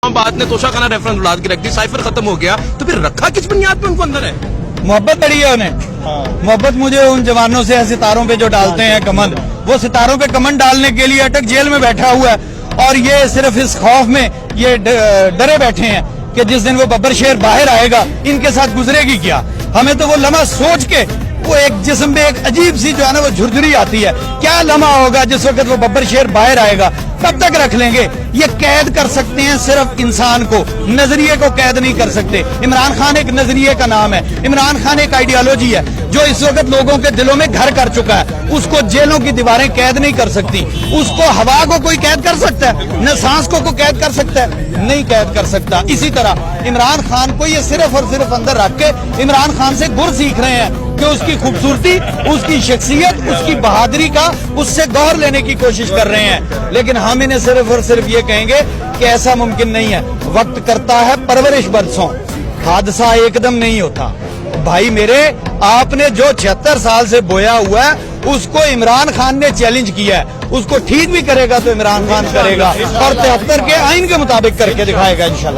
اسلام آباد نے توشہ خانہ ریفرنس اڑا کے رکھ دی, سائفر ختم ہو گیا, تو پھر رکھا کس بنیاد پہ ان کو اندر ہے؟ محبت بڑی ہے انہیں. محبت مجھے ان جوانوں سے ہے ستاروں پہ جو ڈالتے ہیں کمند, وہ ستاروں پہ کمند ڈالنے کے لیے اٹک جیل میں بیٹھا ہوا ہے, اور یہ صرف اس خوف میں یہ ڈرے بیٹھے ہیں کہ جس دن وہ ببر شیر باہر آئے گا ان کے ساتھ گزرے گی کیا. ہمیں تو وہ لمحہ سوچ کے وہ ایک جسم میں ایک عجیب سی جو ہے نا وہ جھرجھری آتی ہے, کیا لمحہ ہوگا جس وقت وہ ببر شیر باہر آئے گا, کب تک رکھ لیں گے. یہ قید کر سکتے ہیں صرف انسان کو, نظریے کو قید نہیں کر سکتے. عمران خان ایک نظریے کا نام ہے, عمران خان ایک آئیڈیالوجی ہے جو اس وقت لوگوں کے دلوں میں گھر کر چکا ہے. اس کو جیلوں کی دیواریں قید نہیں کر سکتی. اس کو ہوا کو کوئی قید کر سکتا ہے؟ نہ سانس کو کوئی قید کر سکتا ہے؟ نہیں قید کر سکتا. اسی طرح عمران خان کو یہ صرف اور صرف اندر رکھ کے عمران خان سے گر سیکھ رہے ہیں کہ اس کی خوبصورتی, اس کی شخصیت, اس کی بہادری کا اس سے گور لینے کی کوشش کر رہے ہیں. لیکن ہم انہیں صرف اور صرف یہ کہیں گے کہ ایسا ممکن نہیں ہے. وقت کرتا ہے پرورش برسوں, حادثہ ایک دم نہیں ہوتا. بھائی میرے, آپ نے جو 76 سال سے بویا ہوا ہے اس کو عمران خان نے چیلنج کیا ہے, اس کو ٹھیک بھی کرے گا تو عمران خان کرے گا, اور 73 کے آئین کے مطابق کر کے دکھائے گا انشاءاللہ.